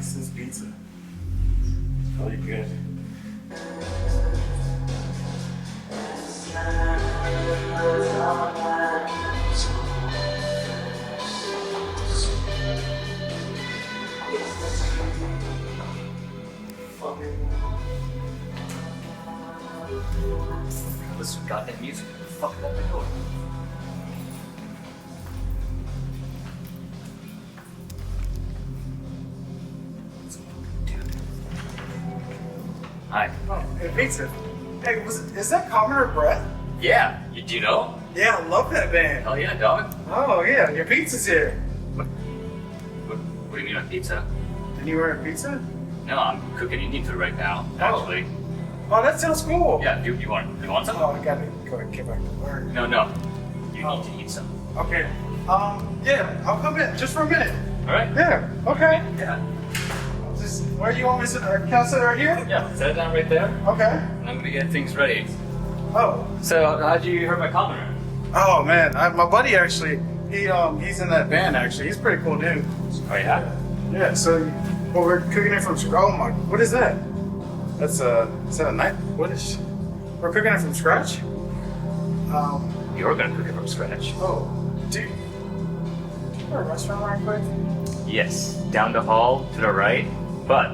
nicest pizza. It's really good. Listen to goddamn music. Fuck it up the door. Hi. Oh, hey, pizza. Hey, is that Common or Breath? Yeah, do you know? Yeah, I love that band. Hell yeah, dog. Oh, yeah, your pizza's here. What do you mean on pizza? Didn't you order pizza? No, I'm cooking Indian food right now, actually. Oh, that sounds cool. Yeah, you want some? Oh, I gotta go and get back to work. No. You need to eat some. Okay. Yeah, I'll come in just for a minute. Alright? Yeah, okay. Yeah. Where do you want me to sit? Can I sit right here? Yeah, set it down right there. Okay. And I'm gonna get things ready. Oh. So, how'd you hear my comment? Oh man, my buddy actually, he's in that band actually. He's a pretty cool dude. Oh yeah? Yeah, so we're cooking it from scratch. Oh my, what is that? That's is that a knife? What is, we're cooking it from scratch? You're gonna cook it from scratch. Oh, do you have a restaurant right quick? Yes, down the hall to the right, but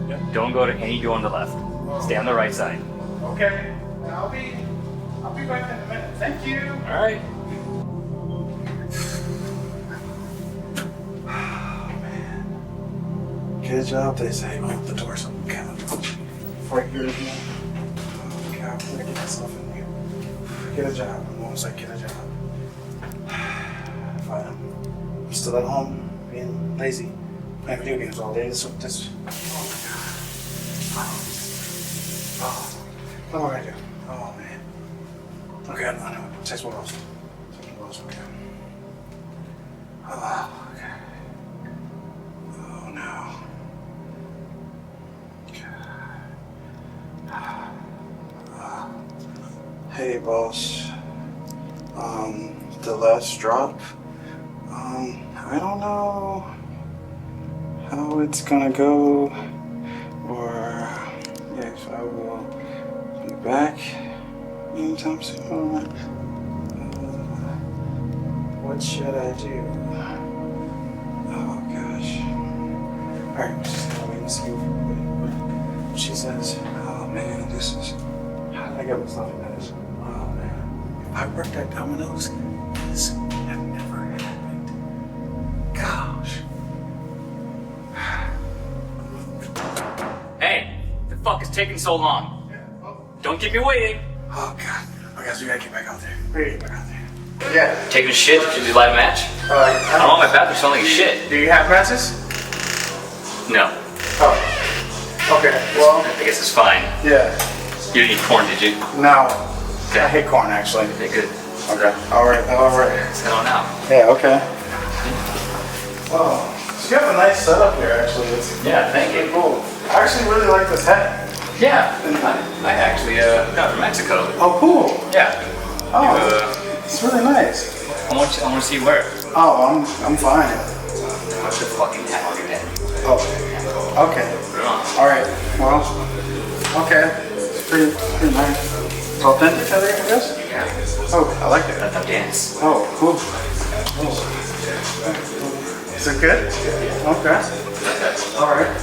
Yeah. don't go to any door on the left. Stay on the right side. Okay, I'll be back in a minute. Thank you. All right. Oh man, good job. They say open the door so we can before I hear it again. Oh God, I'm gonna get myself in here. Get a job. I'm almost like get a job. Fine. I'm still at home being lazy, playing video games all day. This. Oh my God. Oh, what am I gonna do? Oh man. Okay, I know. Text what else? Okay. Oh, okay. Oh no. Okay. Hey boss. The last drop. I don't know how it's gonna go, or if I will be back anytime soon. What should I do? Oh gosh. Alright, just gonna wait and see what she says. Oh man, this is. How did I get myself in this? Oh man. If I worked at Domino's, this would have never happened. Gosh. Hey, the fuck is taking so long? Don't keep me waiting. Oh god. Okay, so we gotta get back out there. We gotta get back out there. Yeah. Taking a shit? Should we light a match? I don't want my bathroom smelling like shit. Do you have matches? No. Oh. Okay, well. I guess it's fine. Yeah. You didn't eat corn, did you? No. Okay. I hate corn actually. Okay, good. Okay. Alright. Let's head on out. Yeah, okay. Oh. So you have a nice setup here actually. Yeah, thank you. Cool. I actually really like this hat. Yeah, I actually got from Mexico. Oh, cool. Yeah. Oh, it's really nice. I want to see you wear it. Oh, I'm fine. What's the fucking hat on your head? Oh, okay. Put it on. All right. Well, okay. It's pretty nice. It's authentic, I guess. Yeah. Oh, I like it. Let them dance. Oh, cool. Oh. Is it good? Okay. All right.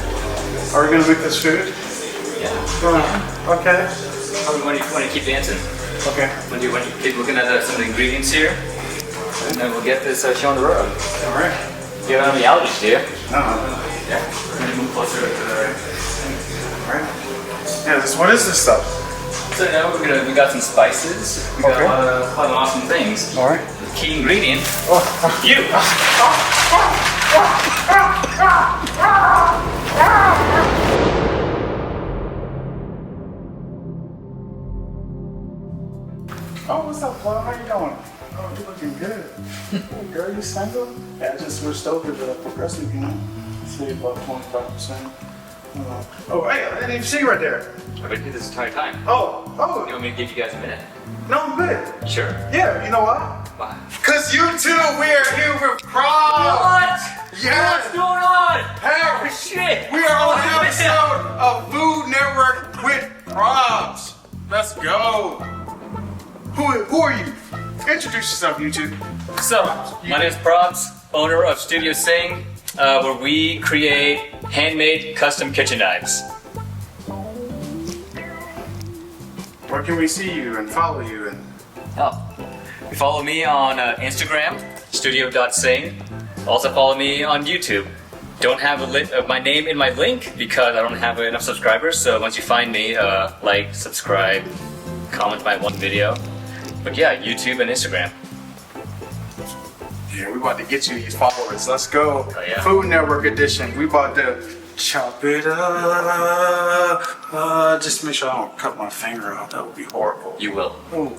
Are we gonna make this food? Yeah. Okay. When you keep dancing. Okay. When you keep looking at some of the ingredients here, and then we'll get this show on the road. All right. Do you have any allergies, do you? No. Yeah. We're gonna move closer to the. All right. Yeah. What is this stuff? So now we got some spices. We got Okay. a lot of awesome things. All right. The key ingredient. Oh. You. Oh, what's up, Paul? How you doing? Oh, you looking good. Girl, you single? Yeah, I just switched over to progressive, you know. Save about 25%. Oh, hey, I didn't even see you right there. I've been here this entire time. Oh. You want me to give you guys a minute? No, I'm good. Sure. Yeah, you know what? Why? Because you two, we are here for prom. What? Yes. What's going on? Paris. shit! We are on an episode of Food Network with Probs. Let's go. Who are you? Introduce yourself, YouTube. So, my name is Probs, owner of Studio Sing, where we create handmade custom kitchen knives. Where can we see you and follow you? And You follow me on Instagram, studio.sing. Also follow me on YouTube. Don't have my name in my link because I don't have enough subscribers. So once you find me, like, subscribe, comment my one video. But yeah, YouTube and Instagram. yeah, we about to get you these followers. Let's go. Oh, yeah. Food Network edition. We about to chop it up. Just make sure I don't cut my finger off. That would be horrible. You will. Ooh.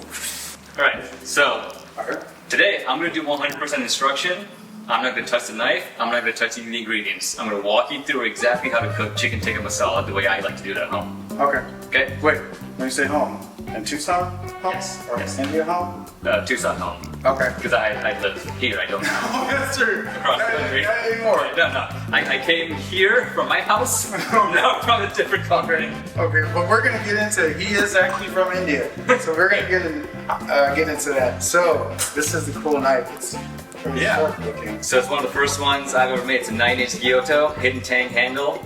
Alright, so Alright. today I'm going to do 100% instruction. I'm not going to touch the knife. I'm not going to touch any of the ingredients. I'm going to walk you through exactly how to cook chicken tikka masala the way I like to do it at home. Okay. Okay? Wait, when you say home, in Tucson home? Yes, Or yes. India home? Tucson home. Okay. Because I live here, I don't know. Oh, that's true. Across the country. Not anymore. No. I came here from my house. No, from a different country. Okay, but we're gonna get into. He is actually from India, so we're gonna get into that. So this is the cool knife. It's pretty Yeah. sharp looking. So it's one of the first ones I've ever made. It's a 9-inch Gyoto hidden tang handle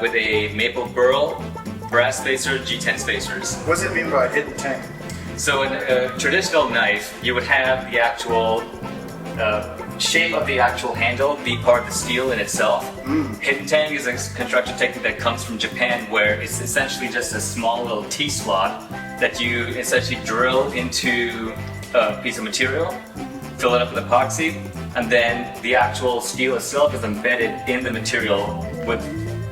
with a maple burl, brass spacer, G10 spacers. What does it mean by hidden tank? So in a traditional knife, you would have the actual shape of the actual handle be part of the steel in itself. Hidden tang is a construction technique that comes from Japan, where it's essentially just a small little T-slot that you essentially drill into a piece of material, fill it up with epoxy, and then the actual steel itself is embedded in the material with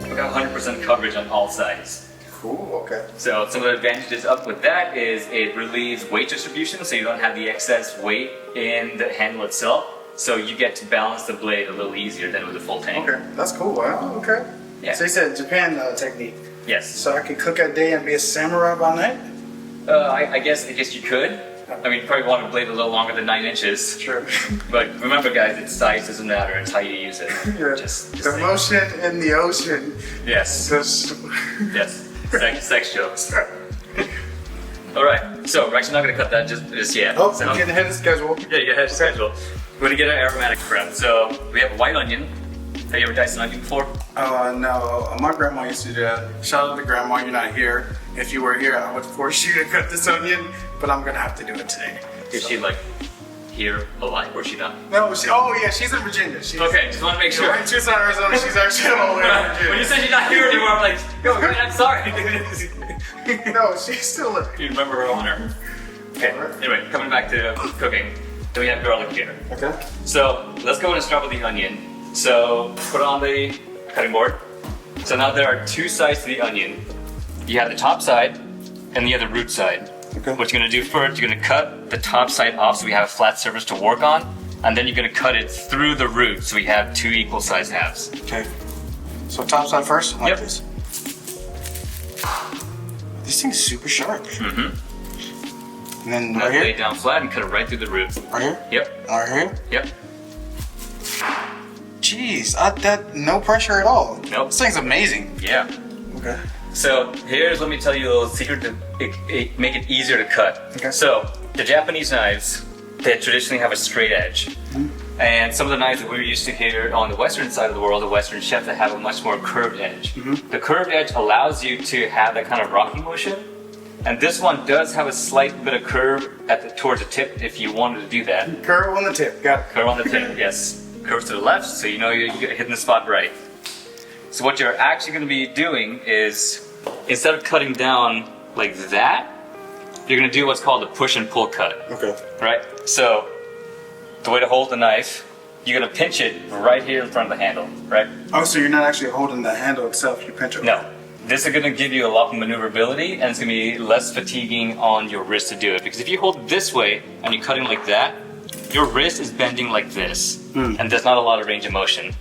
100% coverage on all sides. Cool. Okay. So some of the advantages up with that is it relieves weight distribution, so you don't have the excess weight in the handle itself. So you get to balance the blade a little easier than with a full tank. Okay, that's cool. Wow. Okay. Yeah. So you said Japan technique. Yes. So I could cook a day and be a samurai by night. I guess you could. I mean, you probably want a blade a little longer than 9 inches. Sure. But remember, guys, its size doesn't matter. It's how you use it. Yeah. Just The saying. motion in the ocean. Yes. Just. Yes. Sex jokes. All right. So we're actually not gonna cut that just yet. Oh, So- I'm getting ahead of schedule. Yeah, you have schedule. We're gonna get our aromatic prep. So we have a white onion. Have you ever diced an onion before? No, my grandma used to do that. Shout out to grandma, you're not here. If you were here, I would force you to cut this onion, but I'm gonna have to do it today. Is she like here alive or is she not? No, she's in Virginia. She's, Okay, just want to make sure. We're in Tucson, Arizona. She's actually all the way in Virginia. When you said she's not here anymore, I'm like, yo, I'm sorry. No, she's still living. You remember her honor. Okay, anyway, coming back to cooking. Then we have garlic here. Okay. So let's go ahead and start with the onion. So put it on the cutting board. So now there are two sides to the onion. You have the top side and you have the root side. Okay. What you're gonna do first, you're gonna cut the top side off so we have a flat surface to work on, and then you're gonna cut it through the root so we have two equal sized halves. Okay. So top side first, like Yep. this. This thing's super sharp. Mm-hmm. And then Now right lay here, it down flat and cut it right through the root. right here, Yep, right here. yep. Jeez, that no pressure at all. Nope. This thing's amazing. Yeah. Okay. So let me tell you a little secret to make it easier to cut. Okay. So the Japanese knives, they traditionally have a straight edge. And some of the knives that we're used to here on the western side of the world, the western chefs, that have a much more curved edge. The curved edge allows you to have that kind of rocking motion. And this one does have a slight bit of curve towards the tip if you wanted to do that. Curve on the tip. Got it. Curve on the tip, yes. Curves to the left, so you know you're hitting the spot right. So what you're actually going to be doing is, instead of cutting down like that, you're going to do what's called a push and pull cut, Okay. right? So the way to hold the knife, you're going to pinch it right here in front of the handle, right? Oh, so you're not actually holding the handle itself, you pinch it. No. This is going to give you a lot more maneuverability, and it's going to be less fatiguing on your wrist to do it. Because if you hold it this way and you're cutting like that, your wrist is bending like this, and there's not a lot of range of motion.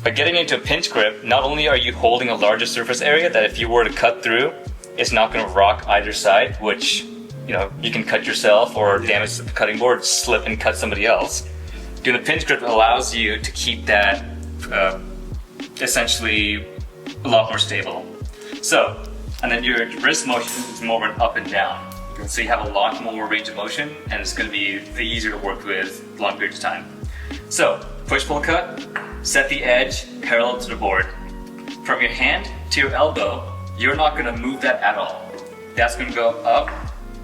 By getting into a pinch grip, not only are you holding a larger surface area that if you were to cut through, it's not going to rock either side, which you can cut yourself or damage the cutting board, slip and cut somebody else. Doing the pinch grip allows you to keep that essentially a lot more stable. So, and then your wrist motion is more of an up and down. So you have a lot more range of motion, and it's going to be easier to work with long periods of time. So, push-pull cut, set the edge parallel to the board. From your hand to your elbow, you're not going to move that at all. That's going to go up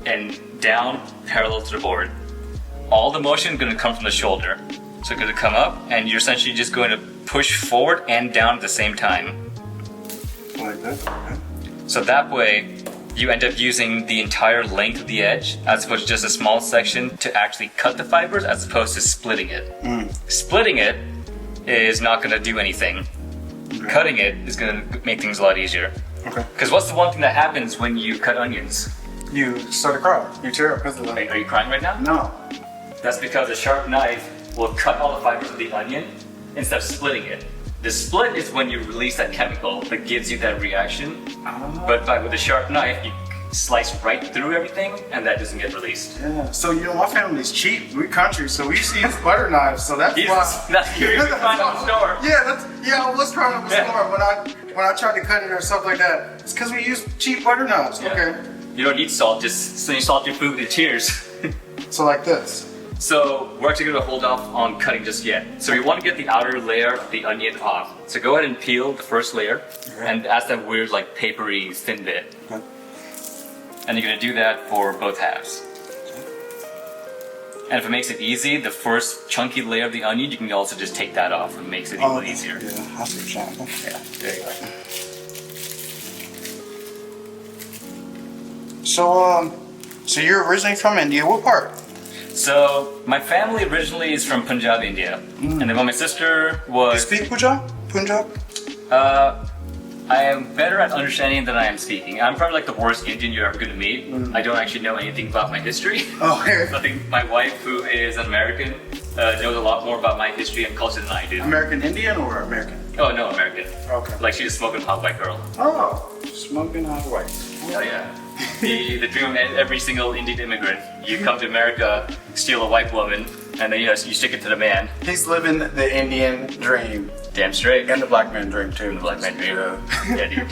and down parallel to the board. All the motion is going to come from the shoulder. So it's going to come up, and you're essentially just going to push forward and down at the same time. Like that? Okay. So that way, you end up using the entire length of the edge as opposed to just a small section to actually cut the fibers as opposed to splitting it. Splitting it is not going to do anything. Okay. Cutting it is going to make things a lot easier. Okay. Because what's the one thing that happens when you cut onions? You start to cry. You tear up because of Are you crying right now? No. That's because a sharp knife will cut all the fibers of the onion instead of splitting it. The split is when you release that chemical that gives you that reaction. But with a sharp knife, you slice right through everything, and that doesn't get released. Yeah. So my family's cheap. We're country, so we used to use butter knives. So that's why. That's you find in the store. Yeah. I was trying to the store when I tried to cut it or stuff like that. It's because we use cheap butter knives. Yeah. Okay. You don't need salt. Just so you salt your food with your tears. So like this. So we're actually going to hold off on cutting just yet. So we want to get the outer layer of the onion off. So go ahead and peel the first layer, and that's that weird like papery thin bit. Okay. And you're going to do that for both halves. And if it makes it easy, the first chunky layer of the onion, you can also just take that off. It makes it even easier. Yeah, I see what you're saying. Yeah, there you go. So you're originally from India. What part? So my family originally is from Punjab, India. And then when my sister was... You speak Punjab? Punjab? I am better at understanding than I am speaking. I'm probably like the worst Indian you're ever going to meet. I don't actually know anything about my history. Oh, I think my wife, who is an American, knows a lot more about my history and culture than I do. American Indian or American? Oh, no, American. Okay. Like she's a smoking hot white girl. Oh, smoking hot white. Oh yeah. The dream of every single Indian immigrant. You come to America, steal a white woman, and then you stick it to the man. He's living the Indian dream. Damn straight. And the black man dream too. The black man dream. Yeah, dude.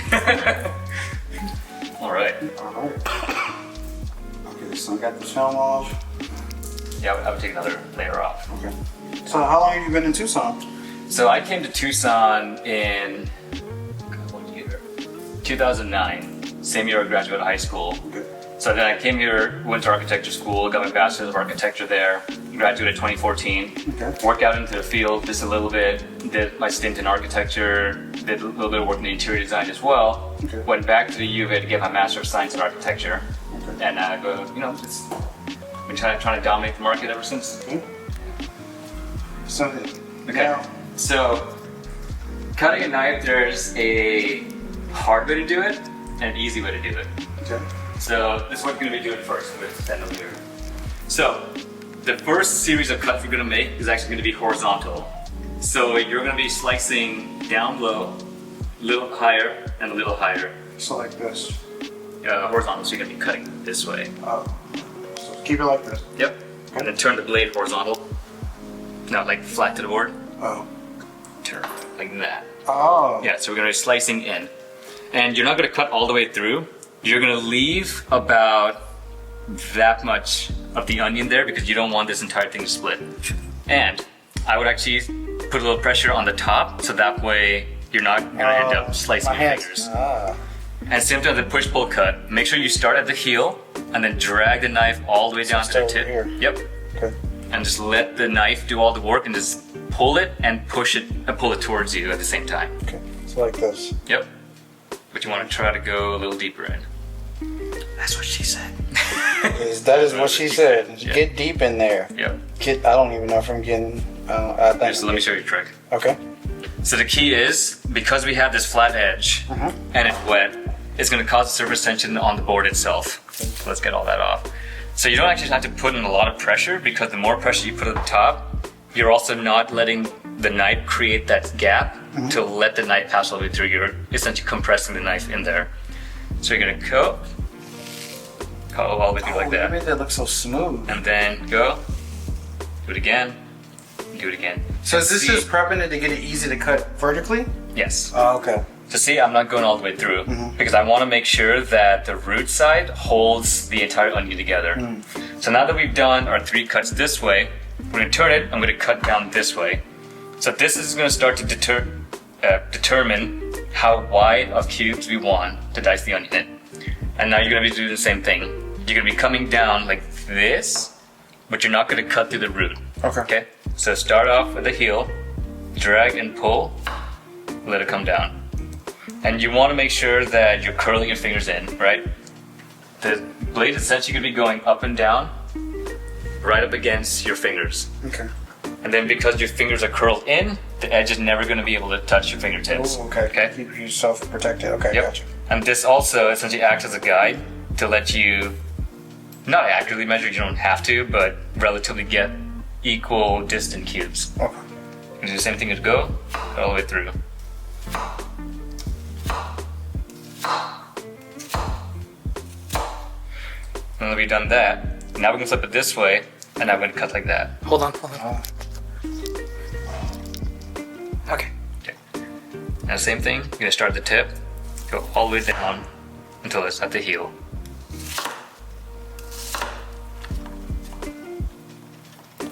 Alright. Okay, so I got the film off. Yeah, I would take another layer off. Okay. So how long have you been in Tucson? So I came to Tucson in, what year? 2009. Same year I graduated high school. Okay. So then I came here, went to architecture school, got my bachelor's of architecture there, graduated 2014. Okay. Worked out into the field just a little bit, did my stint in architecture, did a little bit of work in interior design as well. Okay. Went back to the U of A to get my Master of Science in Architecture. Okay. And just been trying to dominate the market ever since. Okay. So, Okay. now, So, cutting a knife, there's a hard way to do it and an easy way to do it. okay. So this is what you're going to be doing first with stand over here. So the first series of cuts we're going to make is actually going to be horizontal. So you're going to be slicing down low, a little higher, and a little higher. So like this. Horizontal, so you're going to be cutting this way. Oh. So keep it like this. Yep. And then turn the blade horizontal. Not like flat to the board. Oh. Turn like that. Oh. Yeah, so we're going to be slicing in. And you're not going to cut all the way through. You're going to leave about that much of the onion there because you don't want this entire thing to split. And I would actually put a little pressure on the top so that way you're not going to end up slicing your fingers. And same time with the push-pull cut, make sure you start at the heel and then drag the knife all the way down to the tip. Here. Yep. Okay. And just let the knife do all the work and just pull it and push it and pull it towards you at the same time. Okay. So like this. Yep. But you want to try to go a little deeper in. That's what she said. That is what she said. Yeah. Get deep in there. Yep. I don't even know if I'm getting. I think. Just let me show you a trick. Okay. So the key is, because we have this flat edge and it's wet, it's going to cause surface tension on the board itself. So let's get all that off. So you don't actually have to put in a lot of pressure because the more pressure you put at the top, you're also not letting the knife create that gap to let the knife pass all the way through. You're essentially compressing the knife in there. So you're going to go all the way through like that. You made that look so smooth. And then go, do it again, do it again. So is this just prepping it to get it easy to cut vertically? Yes. Oh, okay. So see, I'm not going all the way through because I want to make sure that the root side holds the entire onion together. So now that we've done our 3 cuts this way, we're going to turn it, I'm going to cut down this way. So this is going to start to determine how wide of cubes we want to dice the onion in. And now you're going to be doing the same thing. You're going to be coming down like this, but you're not going to cut through the root. Okay? So start off with the heel, drag and pull, let it come down. And you want to make sure that you're curling your fingers in, right? The blade is essentially going to be going up and down, right up against your fingers. Okay. And then because your fingers are curled in, the edge is never going to be able to touch your fingertips. Oh, okay. Keep yourself protected. Okay, Yep. gotcha. And this also essentially acts as a guide to let you not accurately measure, you don't have to, but relatively get equal distant cubes. Okay. You do the same thing as go, all the way through. And then we've done that. Now we can flip it this way, and now we're going to cut like that. Hold on. Okay. Now same thing, you're going to start at the tip, go all the way down until it's at the heel.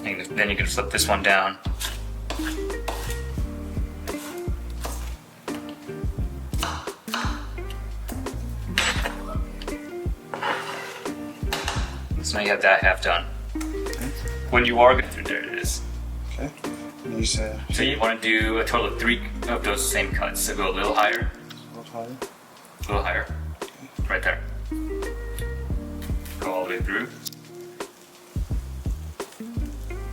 And then you can flip this one down. So now you have that half done. When you are going through, there it is. Okay. And you said... So you want to do a total of 3 of those same cuts. So go a little higher. A little higher. Right there. Go all the way through.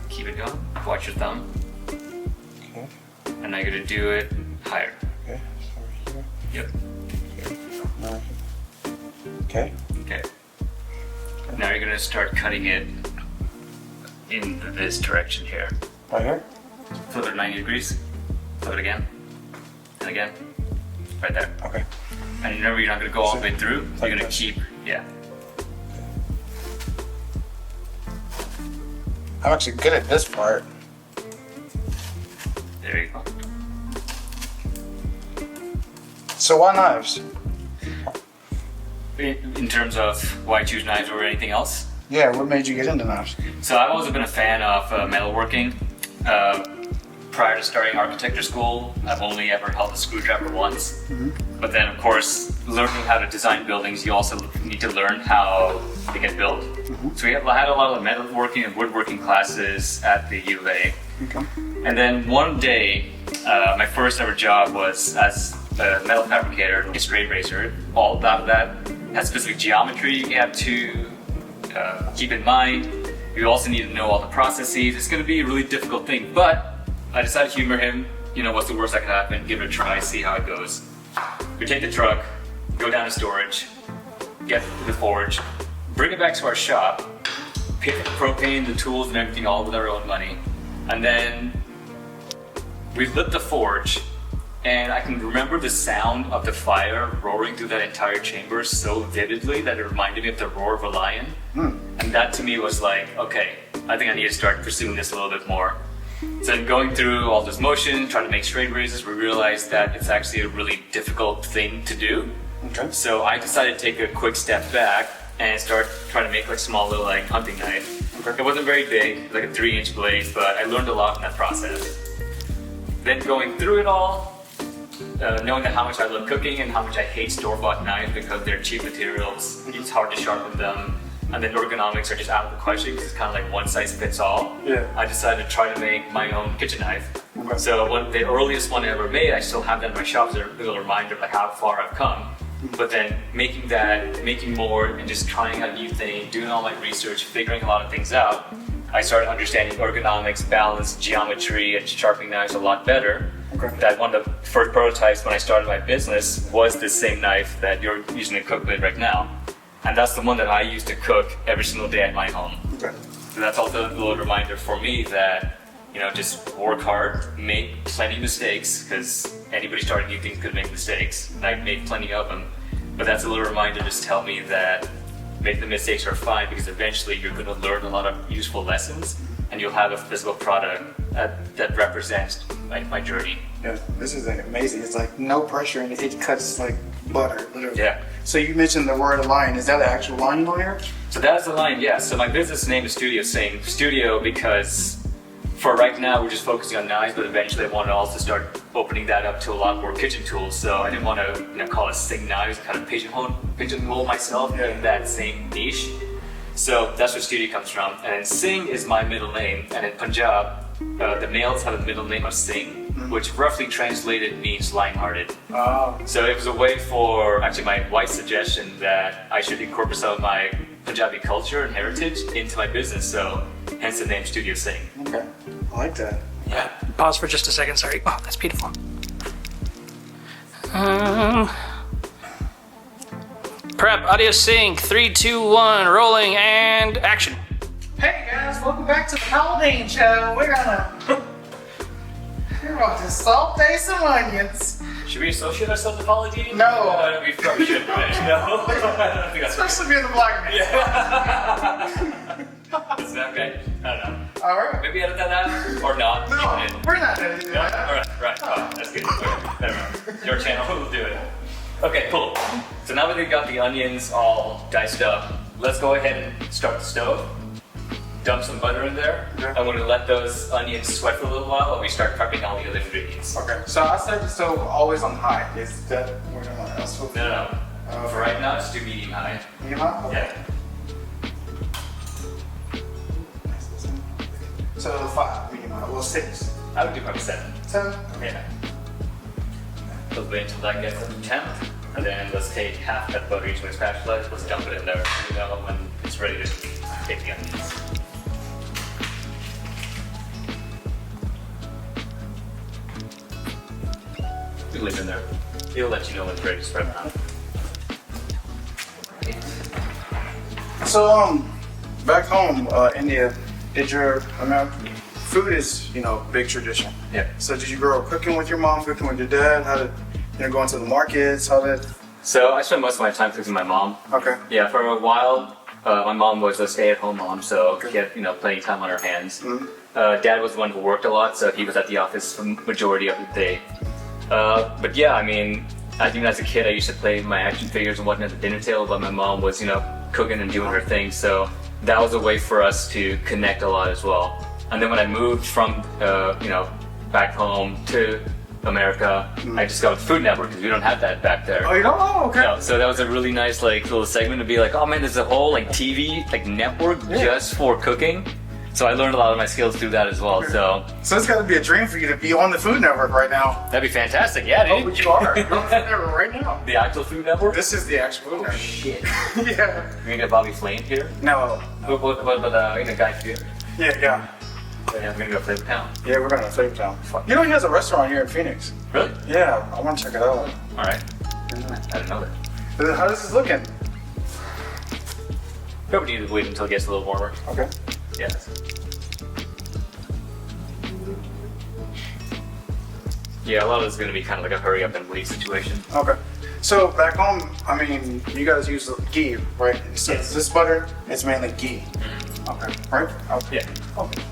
Keep it going. Watch your thumb. Okay. And now you're going to do it higher. Okay. So here. Yep. Okay. Okay. Okay. Now you're going to start cutting it in this direction here. Right here? Flip it 90 degrees. Flip it again. And again. Right there. Okay. And remember, you're not going to go all the way through. You're Like going to this. keep, yeah. I'm actually good at this part. There you go. So why knives? In terms of why choose knives over anything else? Yeah, what made you get into knives? So I've always been a fan of metalworking. Prior to starting architecture school, I've only ever held a screwdriver once. But then, of course, learning how to design buildings, you also need to learn how they get built. So I had a lot of metalworking and woodworking classes at the U of A. Okay. And then one day, my first ever job was as a metal fabricator, a straight razor. All about that has specific geometry you have to keep in mind. You also need to know all the processes. It's going to be a really difficult thing, but I decided to humor him. You know, what's the worst that could happen? Give it a try, see how it goes. We take the truck, go down to storage, get the forge, bring it back to our shop, pay for the propane, the tools and everything all with our own money. And then we lit the forge, and I can remember the sound of the fire roaring through that entire chamber so vividly that it reminded me of the roar of a lion. And that to me was like, okay, I think I need to start pursuing this a little bit more. So then going through all this motion, trying to make straight razors, we realized that it's actually a really difficult thing to do. Okay. So I decided to take a quick step back and start trying to make like small little like hunting knife. Okay. It wasn't very big, like a 3-inch blade, but I learned a lot in that process. Then going through it all, knowing that how much I love cooking and how much I hate store-bought knives because they're cheap materials, it's hard to sharpen them, and then ergonomics are just out of the question because it's kind of like one size fits all. Yeah. I decided to try to make my own kitchen knife. Okay. So the earliest one I ever made, I still have that in my shop as a little reminder of like how far I've come. But then making more and just trying a new thing, doing all my research, figuring a lot of things out, I started understanding ergonomics, balance, geometry, and sharpening knives a lot better. Okay. That one of the first prototypes when I started my business was the same knife that you're using to cook with right now. And that's the one that I use to cook every single day at my home. Okay. So that's also a little reminder for me that, you know, just work hard, make plenty of mistakes, because anybody starting new things could make mistakes. And I've made plenty of them. But that's a little reminder to just tell me that make the mistakes are fine, because eventually you're going to learn a lot of useful lessons and you'll have a physical product at represent my journey. Yeah, this is like amazing. It's like no pressure and it cuts like butter, literally. Yeah. So you mentioned the word line. Is that an actual line on here? So that's the line, yeah. So my business name is Studio Sing. Studio because for right now we're just focusing on knives, but eventually I want to also start opening that up to a lot more kitchen tools. So I didn't want to call it Sing Knives, kind of pigeonhole myself in that same niche. So that's where Studio comes from. And Singh is my middle name. And in Punjab, the males have a middle name of Singh, which roughly translated means lion-hearted. Oh. So it was a way for, actually my wife's suggestion that I should incorporate some of my Punjabi culture and heritage into my business. So hence the name Studio Singh. Okay, I like that. Yeah. Pause for just a second, sorry. Oh, that's beautiful. Prep, audio sync, 3, 2, 1, rolling, and action. Hey guys, welcome back to the Haldane Show. We're about to saute some onions. Should we associate ourselves with apology? No. We probably shouldn't, right? No? I don't think that's Especially being the black man. Is that okay? I don't know. Alright. Maybe edit that out or not. No, Keep it in. we're not editing No? that. Alright. Oh, that's good. Okay, never mind. Your channel will do it. Okay, cool. So now that we've got the onions all diced up, let's go ahead and start the stove. Dump some butter in there. Okay. I'm going to let those onions sweat for a little while we start prepping all the other ingredients. Okay, so I set the stove always on high. Is that what else? No. For right now, just do medium high. Medium high? Okay. Yeah. So 5 medium high. Well, 6. I would do probably 7. 7? Yeah. Let's wait until that gets up to 10. And then let's take half that butter each with a spatula. Let's dump it in there. When it's ready to take the onions. You leave it in there. It'll let you know when it's ready to spread around. So, back home, India, food is, big tradition. Yeah. So did you grow up cooking with your mom, cooking with your dad? How did, going to the markets? How did? So I spent most of my time cooking with my mom. Okay. Yeah, for a while, my mom was a stay-at-home mom, so she had plenty of time on her hands. Dad was the one who worked a lot, so he was at the office for the majority of the day. But yeah, I think as a kid I used to play my action figures and whatnot at the dinner table, but my mom was, cooking and doing her thing, so that was a way for us to connect a lot as well. And then when I moved from, back home to America, I discovered Food Network because we don't have that back there. Oh, you don't? Oh, okay. No, so that was a really nice little segment to be like, oh man, there's a whole TV network just for cooking. So I learned a lot of my skills through that as well. So it's got to be a dream for you to be on the Food Network right now. that'd be fantastic, yeah, dude. Oh, but you are. You're on the Food Network right now. The actual Food Network? This is the actual Food Network. Shit. Yeah. We're gonna get Bobby Flame here. No. What about Guy Fieri? Yeah. Yeah, we're gonna go Flavor Town. Yeah, we're going to Flavor Town. He has a restaurant here in Phoenix. Really? Yeah, I want to check it out. Alright. I didn't know that. How is this looking? Probably need to wait until it gets a little warmer. Okay. Yes. Yeah, a lot of this is going to be kind of like a hurry up and wait situation. Okay. So back home, you guys use ghee, right? So Yes. this butter, it's mainly ghee. Okay. Right? Okay. Yeah. Okay.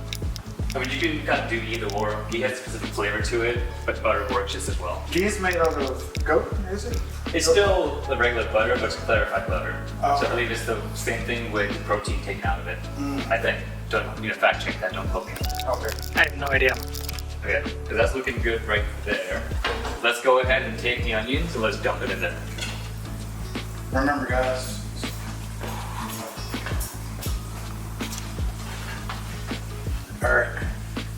You can kind of do either or. Ghee has a specific flavor to it, but butter works just as well. Ghee is made out of goat, is it? It's still the regular butter, but it's clarified butter. Oh. So I believe it's the same thing with the protein taken out of it. I think. Don't fact check that. Don't poke me. Okay. I have no idea. Okay, so that's looking good right there. Let's go ahead and take the onions and let's dump it in there. Remember, guys. All right.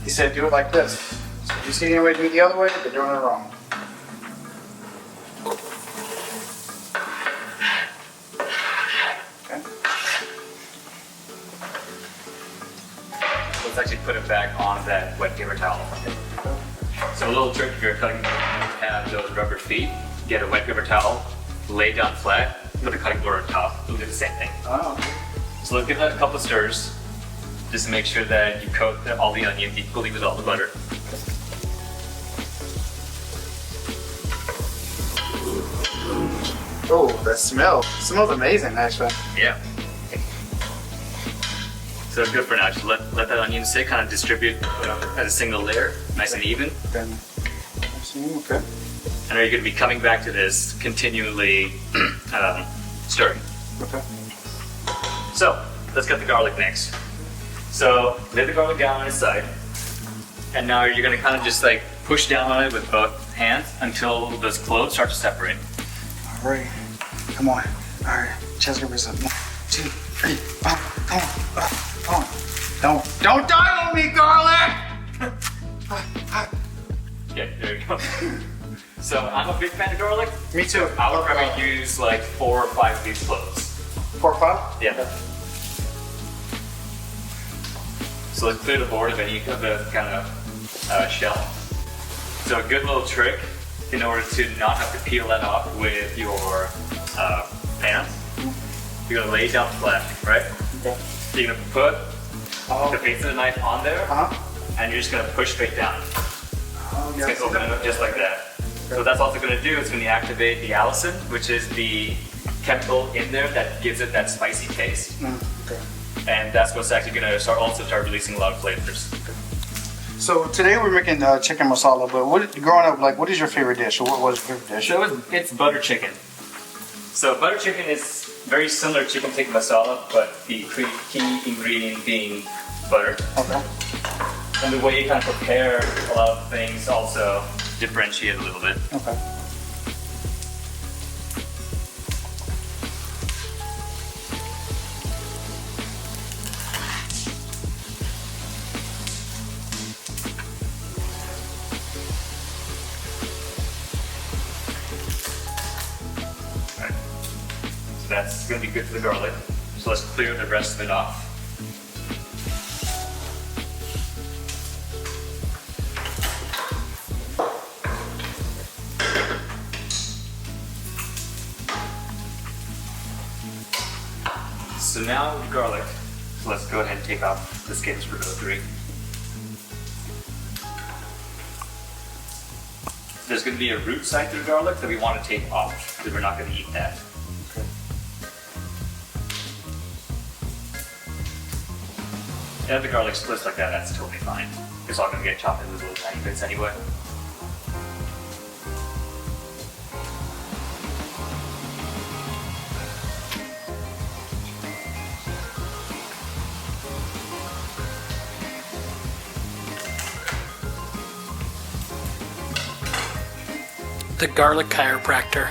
He said do it like this. So if you see any way to do it the other way, you're doing it wrong. Okay. Let's actually put it back on that wet paper towel. So a little trick if you're cutting, have those rubber feet, get a wet paper towel, lay down flat, put a cutting board on top, it'll do the same thing. Oh. So let's give that a couple of stirs, just to make sure that you coat all the onions equally with all the butter. Oh, that smell. It smells amazing, actually. Yeah. So good for now. Just let that onion sit, kind of distribute as a single layer, nice and even. Then, okay. And you're going to be coming back to this continually stirring. Okay. So let's get the garlic next. So lay the garlic down on its side, and now you're going to kind of just like push down on it with both hands until those cloves start to separate. All right. Come on. All right. Chest grippers up. 1, 2, 3. Come on. Don't die on me, garlic. Yeah, there you go. So I'm a big fan of garlic. Me too. I would probably use like 4 or 5 of these cloves. 4 or 5? Yeah. So let's clear the board of any of the kind of shell. So a good little trick in order to not have to peel that off with your pan. You're gonna lay it down flat, right? Okay. You're gonna put the face of the knife on there, and you're just gonna push straight down. It's gonna open it up just like that. So what that's also gonna do is gonna activate the allicin, which is the chemical in there that gives it that spicy taste. Okay. And that's what's actually gonna start releasing a lot of flavors. So today we're making chicken masala, but growing up, like, what is your favorite dish? Or what was your favorite dish? So it's butter chicken. So butter chicken is very similar to chicken tikka masala, but the key ingredient being butter. Okay. And the way you kind of prepare a lot of things also differentiate a little bit. Okay. Alright. So that's going to be good for the garlic. So let's clear the rest of it off. So now with garlic, so let's go ahead and take off the skins for those 3. There's going to be a root side to the garlic that we want to take off because we're not going to eat that. Okay. And if the garlic splits like that, that's totally fine. It's all going to get chopped into little tiny bits anyway. The garlic chiropractor.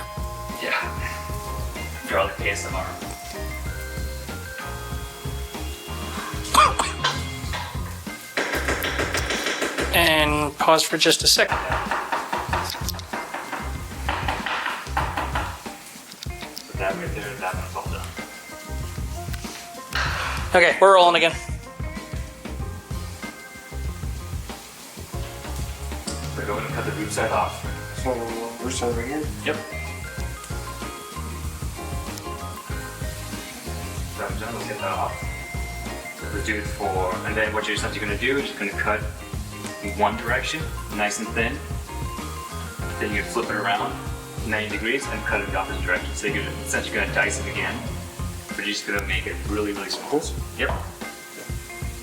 Yeah. Garlic ASMR. And pause for just a second. Put that right there, that one's all done. Okay, we're rolling again. So go ahead and cut the root side off. So we're starting right here. Yep. So I'm done, let's get that off. So let's do it for, and then what you're essentially going to do is just going to cut in one direction, nice and thin. Then you flip it around 90 degrees and cut it in the opposite direction. So you're essentially going to dice it again, but you're just going to make it really, really small. Yep.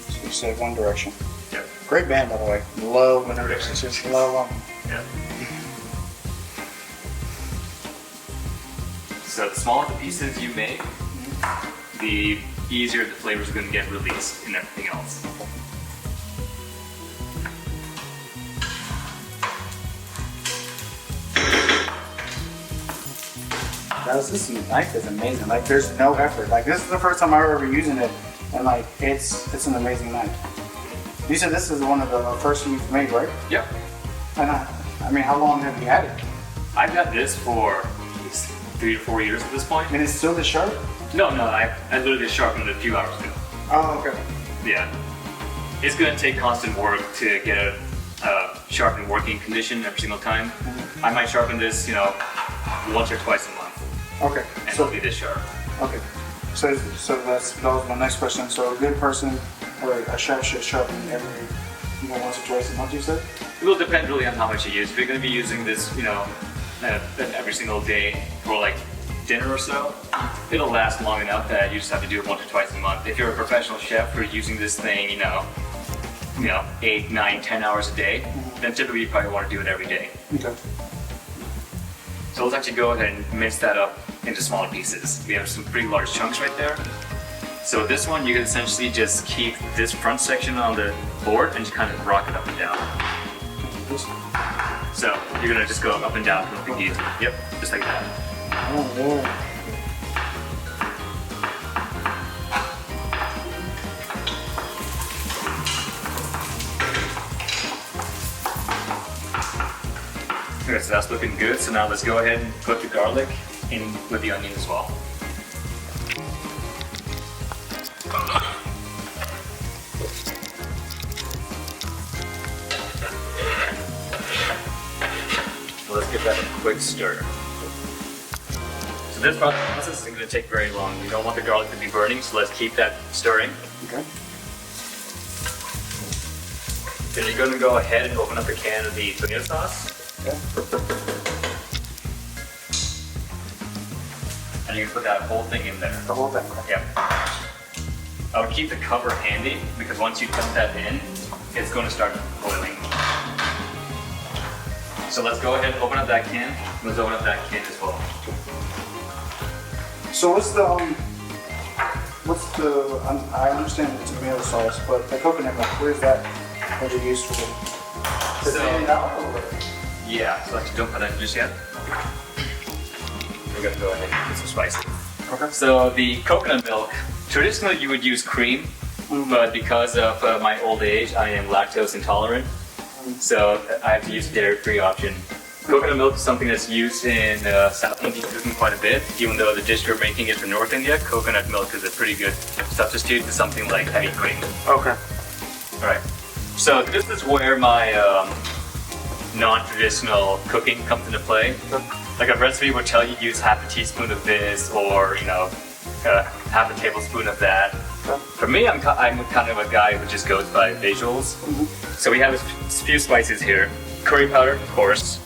So you say one direction. Yep. Great band, by the way. Love One Direction. Just love them. Yep. So the smaller the pieces you make, the easier the flavors are going to get released and everything else. Guys, this knife is amazing. Like, there's no effort. Like, this is the first time I've ever using it, and like, it's an amazing knife. You said this is one of the first you've made, right? Yep. And I mean, how long have you had it? I've had this for at least 3 to 4 years at this point. And it's still this sharp? No, I literally sharpened it a few hours ago. Oh, okay. Yeah. It's going to take constant work to get a sharpened working condition every single time. I might sharpen this, once or twice a month. Okay. And So it'll be this sharp. okay. So that was my next question. So a good person or a chef should sharpen every once or twice a month, you said? It will depend really on how much you use. If you're going to be using this, every single day for like dinner or so, it'll last long enough that you just have to do it once or twice a month. If you're a professional chef who's using this thing, 8, 9, 10 hours a day, then typically you probably want to do it every day. Okay. So let's actually go ahead and mince that up into smaller pieces. We have some pretty large chunks right there. So this one, you can essentially just keep this front section on the board and just kind of rock it up and down. So you're gonna just go up and down real easy. Yep, just like that. Oh, yeah. Okay, so that's looking good. So now let's go ahead and put the garlic in with the onion as well. So let's give that a quick stir. So this process isn't going to take very long. We don't want the garlic to be burning, so let's keep that stirring. Okay. Then you're going to go ahead and open up a can of the tomato sauce. Yeah. And you can put that whole thing in there. The whole thing. Right? Yep. I would keep the cover handy because once you dump that in, it's going to start boiling. So let's go ahead and open up that can. Let's open up that can as well. So I understand the tomato sauce, but the coconut milk, where's that? What are you used for? Yeah, so actually don't put that in just yet. We're gonna go ahead and get some spice. Okay. So the coconut milk, traditionally you would use cream, but because of my old age, I am lactose intolerant. So I have to use a dairy-free option. Coconut milk is something that's used in South Indian cooking quite a bit. Even though the dish we're making is for North India, coconut milk is a pretty good substitute to something like heavy cream. Okay. Alright, so this is where my non-traditional cooking comes into play. Like a recipe would tell you use half a teaspoon of this or, half a tablespoon of that. For me, I'm kind of a guy who just goes by visuals. So we have a few spices here. Curry powder, of course,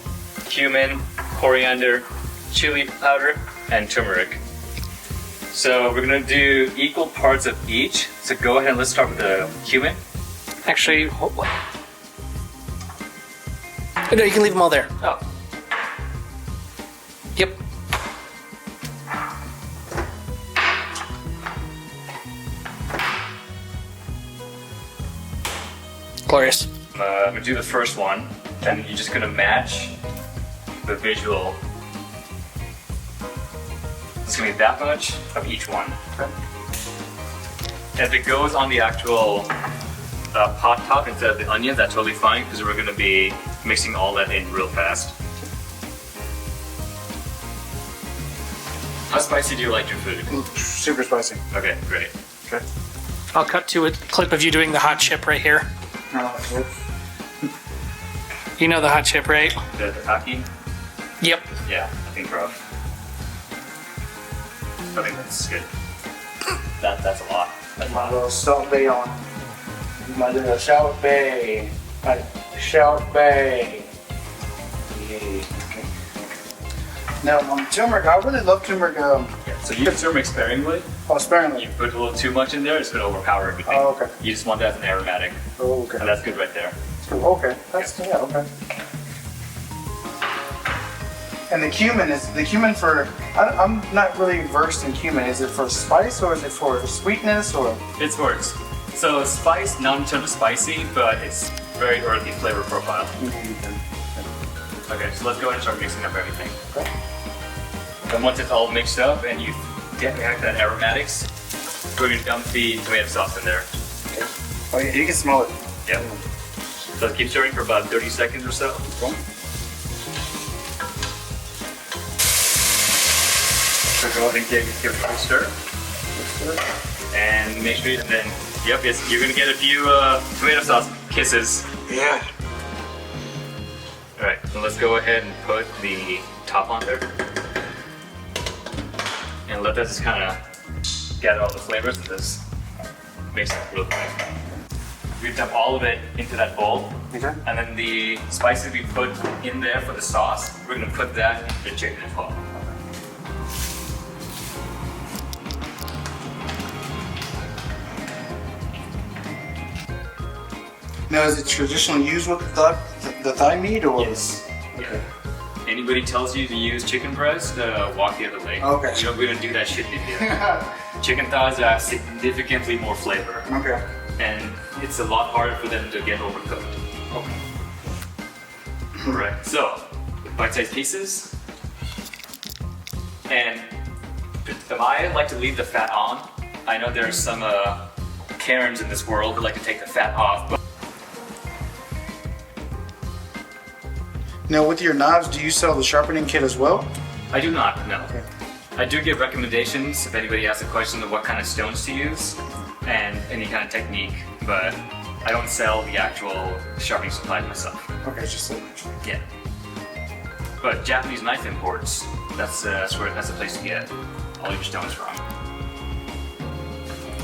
cumin, coriander, chili powder, and turmeric. So we're gonna do equal parts of each. So go ahead and let's start with the cumin. Actually, no, you can leave them all there. Oh, Yep. Glorious. I'm gonna do the first one, and you're just gonna match the visual. It's gonna be that much of each one. Okay. And if it goes on the actual pot top instead of the onions, that's totally fine because we're gonna be mixing all that in real fast. How spicy do you like your food? Super spicy. Okay, great. Okay. I'll cut to a clip of you doing the hot chip right here. You know the hot chip, right? The taki? Yep. Yeah, I think rough. I think that's good. That's a lot. My little Salt Bay on. My little Salt Bay. My Salt Bay. Yeah. Okay. Now, turmeric, I really love turmeric. So you use turmeric sparingly. Oh, sparingly. You put a little too much in there, it's going to overpower everything. Oh, okay. You just want that as an aromatic. Oh, okay. And that's good right there. Okay. That's, yeah, okay. And the cumin for, I'm not really versed in cumin. Is it for spice or is it for sweetness or? It's works. So spice, not in terms of spicy, but it's very earthy flavor profile. Okay, so let's go ahead and start mixing up everything. Okay. And once it's all mixed up and you get that aromatics, we're going to dump the tomato sauce in there. Okay. Oh yeah, you can smell it. Yep. So let's keep stirring for about 30 seconds or so. Okay. So go ahead and give it a quick stir. And make sure you, then, yep, you're going to get a few tomato sauce kisses. Yeah. Alright, so let's go ahead and put the top on there. And let that just kind of gather all the flavors of this. Mix it real quick. We dump all of it into that bowl. Okay. And then the spices we put in there for the sauce, we're going to put that into the chicken as well. Now, is it traditionally used with the thigh meat, or? Yes. Okay. Anybody tells you to use chicken breast, walk the other way. Okay. We don't do that shit in India. Chicken thighs have significantly more flavor. Okay. And it's a lot harder for them to get overcooked. Okay. Alright, so bite-sized pieces. And I like to leave the fat on. I know there's some Karens in this world who like to take the fat off. But Now, with your knives, do you sell the sharpening kit as well? I do not, no. Okay. I do give recommendations if anybody asks a question of what kind of stones to use and any kind of technique, but I don't sell the actual sharpening supplies myself. Okay, just so much. Yeah. But Japanese knife imports, that's the place to get all your stones from.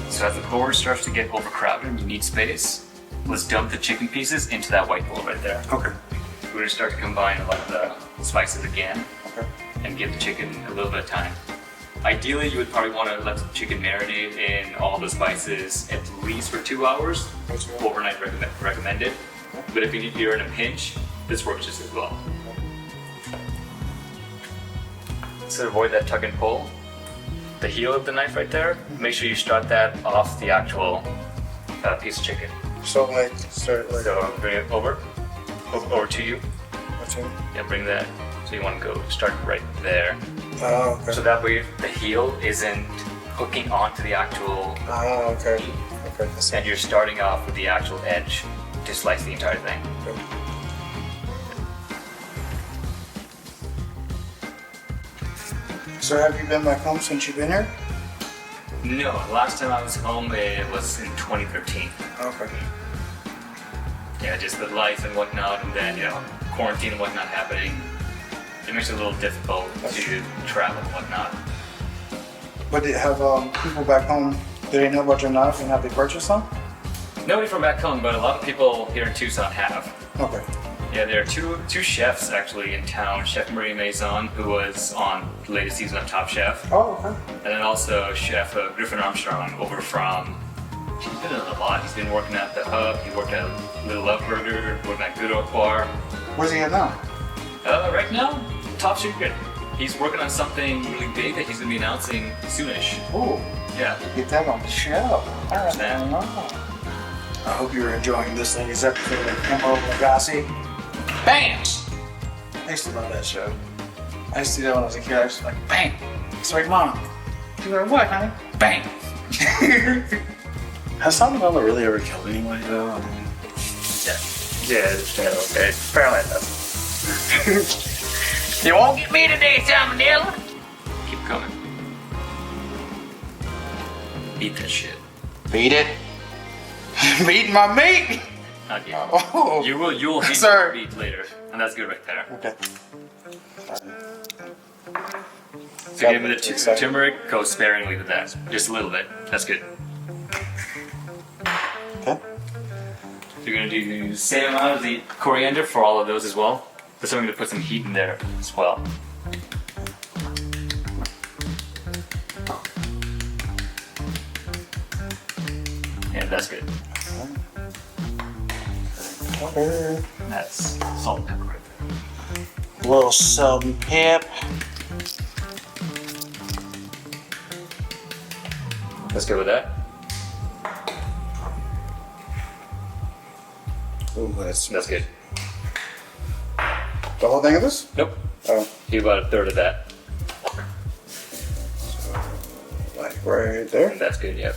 So as the board starts to get overcrowded and you need space, let's dump the chicken pieces into that white bowl right there. Okay. We're gonna start to combine a lot of the spices again Okay. and give the chicken a little bit of time. Ideally, you would probably want to let the chicken marinate in all the spices at least for 2 hours. That's right. Overnight recommended. But if you're in a pinch, this works just as well. So avoid that tug and pull. The heel of the knife right there, make sure you start that off the actual piece of chicken. So like, start like. So bring it over to you. What's it? Yeah, bring that. So you want to go start right there. Oh, okay. So that way the heel isn't hooking onto the actual Oh, okay. Okay. and you're starting off with the actual edge to slice the entire thing. So have you been back home since you've been here? No, last time I was home it was in 2013. Okay. Yeah, just the life and whatnot, and then quarantine and whatnot happening. It makes it a little difficult to travel and whatnot. But have people back home, do they know about your knife and have they purchased some? Nobody from back home, but a lot of people here in Tucson have. Okay. Yeah, there are two chefs actually in town. Chef Marie Maison, who was on the latest season of Top Chef. Oh, okay. And then also Chef Griffin Armstrong over from, he's been in a lot. He's been working at the Hub, he worked at Little Love Burger, working at Good Oak Bar. Where's he at now? Right now, top secret. He's working on something really big that he's going to be announcing soonish. Oh, Yeah. get that on the show. Understand. I hope you're enjoying this latest episode of Emerald Lagasse. Bam! I used to love that show. I used to do that when I was a kid. I was just like, bang! It's like, Mom. She's like, what, honey? Bang! Has salmonella really ever killed anybody, though? I mean, Yeah, okay. Apparently it does. You won't get me today, Salmonella. Keep coming. Eat that shit. beat it. Beat my meat! Not yet. Oh. You'll eat Sir. meat later, and that's good right there. Okay. So give it a turmeric, go sparingly with that. Just a little bit. That's good. Okay. So you're gonna do the same amount of the coriander for all of those as well. So I'm gonna put some heat in there as well. And that's good. Pepper. That's salt and pepper right there. A little salt and pep. Let's go with that. Ooh, that's That's good. the whole thing of this? Nope. Oh, Do about a third of that. like right there. And that's good, yep.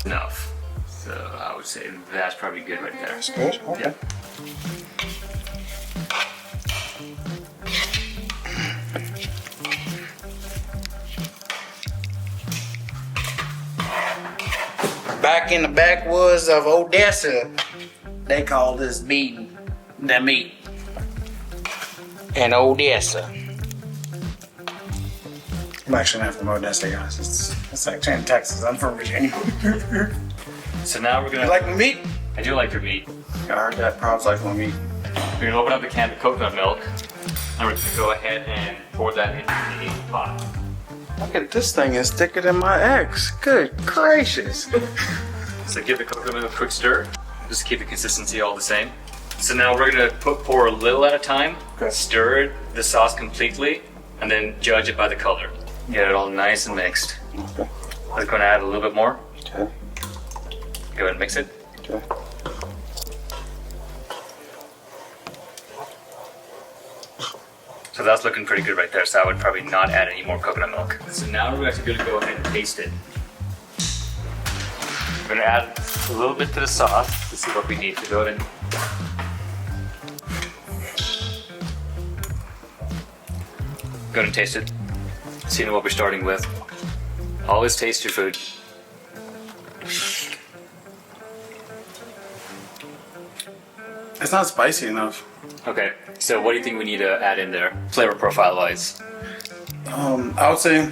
Enough. So I would say that's probably good right there. That's good. Okay. Yep. Back in the backwoods of Odessa, they call this meat the meat. In Odessa. I'm actually not from Odessa, guys. It's actually in Texas. I'm from Virginia. So now we're gonna. You like my meat? I do like your meat. I heard that Probs like my meat. We're gonna open up the can of coconut milk, and we're gonna go ahead and pour that into the pot. Look at this thing is thicker than my ex. Good gracious. So give the coconut milk a quick stir. just to keep the consistency all the same. So now we're gonna pour a little at a time, stir the sauce completely, and then judge it by the color. Get it all nice and mixed. Okay. I'm gonna add a little bit more. Okay. Go ahead and mix it. Okay. So that's looking pretty good right there, so I would probably not add any more coconut milk. So now we're actually gonna go ahead and taste it. We're gonna add a little bit to the sauce to see what we need to go ahead and go ahead and taste it. So you know what we're starting with. Always taste your food. It's not spicy enough. Okay, so what do you think we need to add in there, flavor profile wise? I would say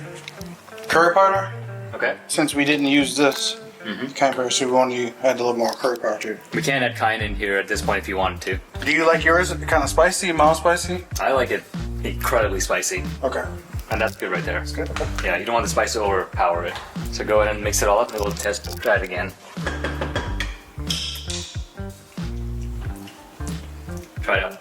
curry powder. Okay. Since we didn't use this kind of so we want to add a little more curry powder to it. We can add cayenne in here at this point if you wanted to. Do you like yours kind of spicy, mild spicy? I like it incredibly spicy. Okay. And that's good right there. That's good. Okay. Yeah, you don't want the spice to overpower it. So go ahead and mix it all up and we'll try it again. Try it out.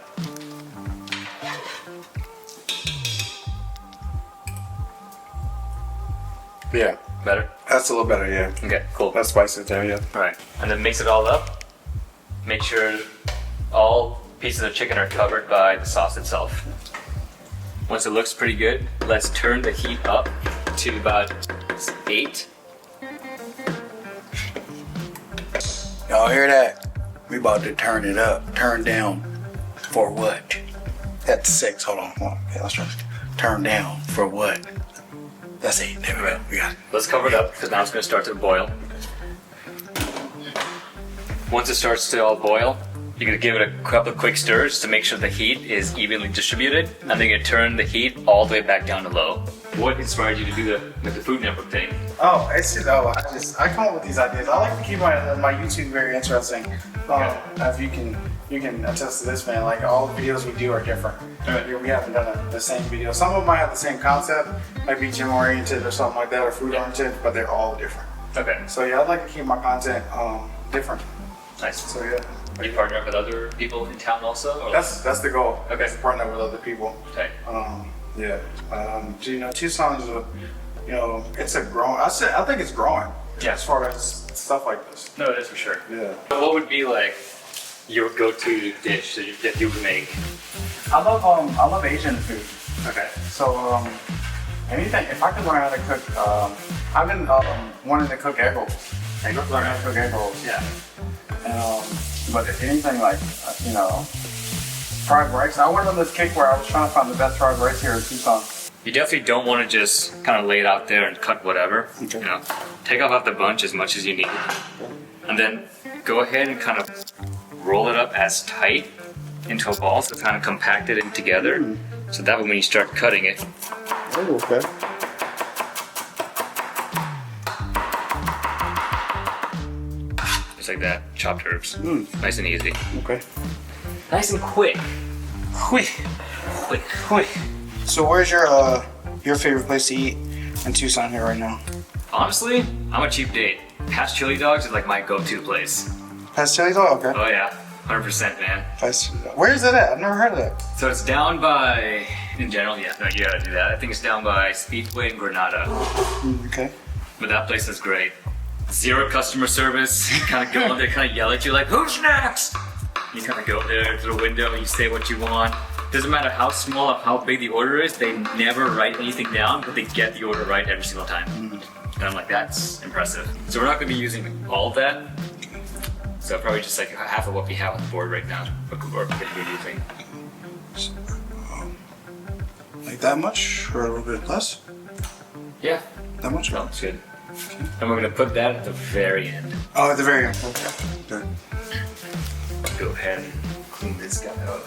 Yeah. Better? That's a little better, yeah. Okay, cool. That's spicy there, yeah. Alright, and then mix it all up. Make sure all pieces of chicken are covered by the sauce itself. Once it looks pretty good, let's turn the heat up to about 8. Y'all hear that? We about to turn it up. Turn down for what? That's 6. Hold on. Okay, let's try. Turn down for what? That's 8. There we go. We got it. Let's cover it up because now it's going to start to boil. Once it starts to all boil, you're going to give it a couple of quick stirs to make sure the heat is evenly distributed, and then you're going to turn the heat all the way back down to low. What inspired you to do with the Food Network thing? Oh, it's just, I come up with these ideas. I like to keep my YouTube very interesting. If you can attest to this, man, like all the videos we do are different. We haven't done the same video. Some of them might have the same concept, might be gym oriented or something like that, or food oriented, but they're all different. Okay. So yeah, I'd like to keep my content different. Nice. So yeah. Are you partnering with other people in town also? Or That's the goal. Okay. Is to partner with other people. Okay. Yeah. Tucson is it's a growing. I think it's growing. Yeah. As far as stuff like this. No, it is for sure. Yeah. What would be like your go-to dish that you would make? I love Asian food. Okay. So anything. If I could learn how to cook, I've been wanting to cook egg rolls. Learn how to cook egg rolls. Yeah. But if anything like fried rice, I went on this kick where I was trying to find the best fried rice here in Tucson. You definitely don't want to just kind of lay it out there and cut whatever. Okay. Take off the bunch as much as you need, and then go ahead and kind of roll it up as tight into a ball, so kind of compact it in together. So that way, when you start cutting it, Oh, okay. just like that, chopped herbs, nice and easy, Okay. nice and quick. Quick. So where's your favorite place to eat in Tucson here right now? Honestly, I'm a cheap date. Past Chili Dogs is like my go-to place. Past Chili Dog? Okay. Oh yeah, 100%, man. Where is it at? I've never heard of that. So it's down by, in general, yeah, no, you gotta do that. I think it's down by Speedway and Granada. Okay. But that place is great. Zero customer service. You kind of go in there, kind of yell at you like, "Who's next?" You kind of go there to the window, you say what you want. Doesn't matter how small or how big the order is, they never write anything down, but they get the order right every single time. And I'm like, that's impressive. So we're not going to be using all of that. So probably just like half of what we have on the board right now, what we're going to be using. Like that much or a little bit less? Yeah, That much? sounds good. And we're going to put that at the very end. Oh, at the very end. Okay. Go ahead and clean this guy up.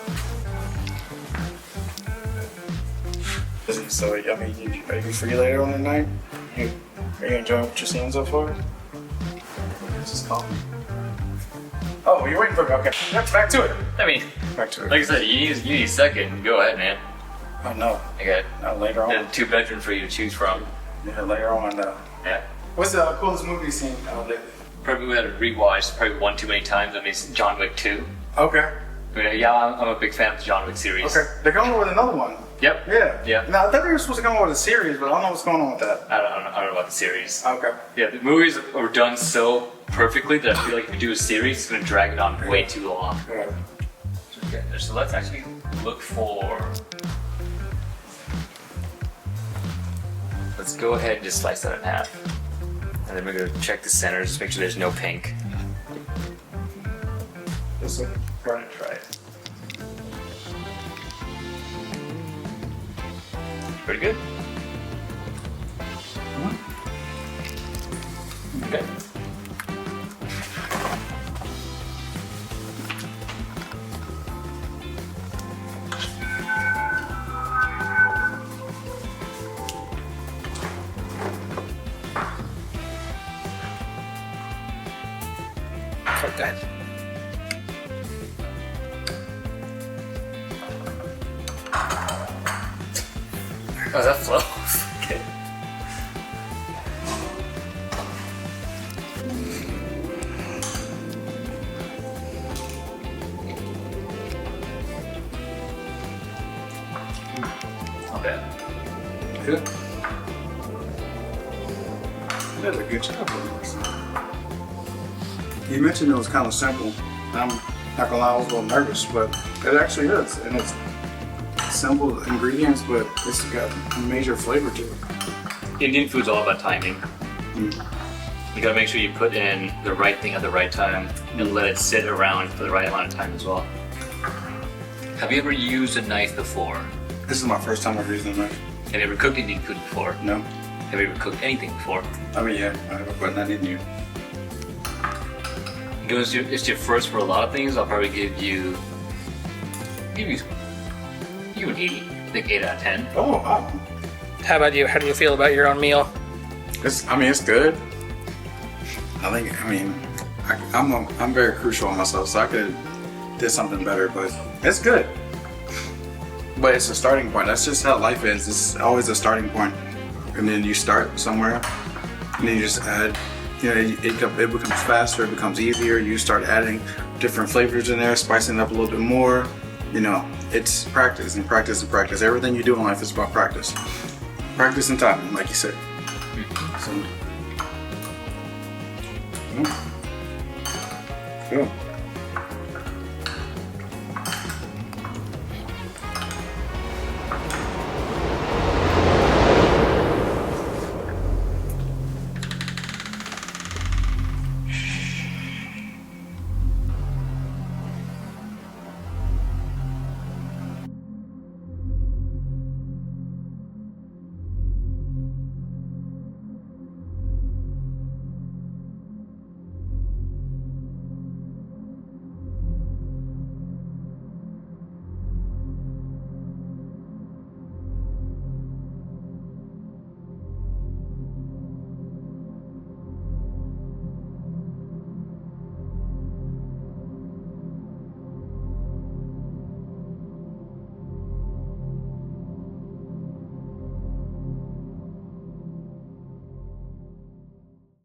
So, I mean, are you free later on the night? Are you enjoying what you're seeing so far? Just call me. Oh, you're waiting for me. Okay. Yep, back to it. I mean, Back to it. like I said, you need a second. Go ahead, man. Oh, no. I got Later on. a 2-bedroom for you to choose from. Yeah, later on. Yeah. What's the coolest movie you've seen lately? Probably we had to rewatch probably one too many times. I mean, it's John Wick 2. Okay. I mean, yeah, I'm a big fan of the John Wick series. Okay. They're coming with another one. Yep. Yeah. Yeah. Now, I thought they were supposed to come up with a series, but I don't know what's going on with that. I don't know about the series. Okay. Yeah, the movies are done so perfectly that I feel like if you do a series, it's going to drag it on way too long. Yeah. Okay, so let's actually look for. Let's go ahead and just slice that in half. And then we're going to check the center, just make sure there's no pink. This one. We're going to try it. Pretty good. Okay. Like that. Oh, that flows. Okay. Not bad. Good. You did a good job with this. You mentioned it was kind of simple. I'm not gonna lie, I was a little nervous, but it actually is. And it's simple ingredients, but it's got a major flavor to it. Indian food's all about timing. You gotta make sure you put in the right thing at the right time and let it sit around for the right amount of time as well. Have you ever used a knife before? This is my first time I've used a knife. Have you ever cooked Indian food before? No. Have you ever cooked anything before? I mean, yeah, but not in you. Because it's your first for a lot of things, I'll probably give you an 8. I think 8 out of 10. Oh, wow. How about you? How do you feel about your own meal? It's good. I'm very crucial on myself, so I could did something better, but it's good. But it's a starting point. That's just how life is. It's always a starting point. And then you start somewhere, and then you just add, it becomes faster, it becomes easier. You start adding different flavors in there, spicing it up a little bit more. It's practice and practice and practice. Everything you do in life is about practice. Practice and time, like you said. So, cool.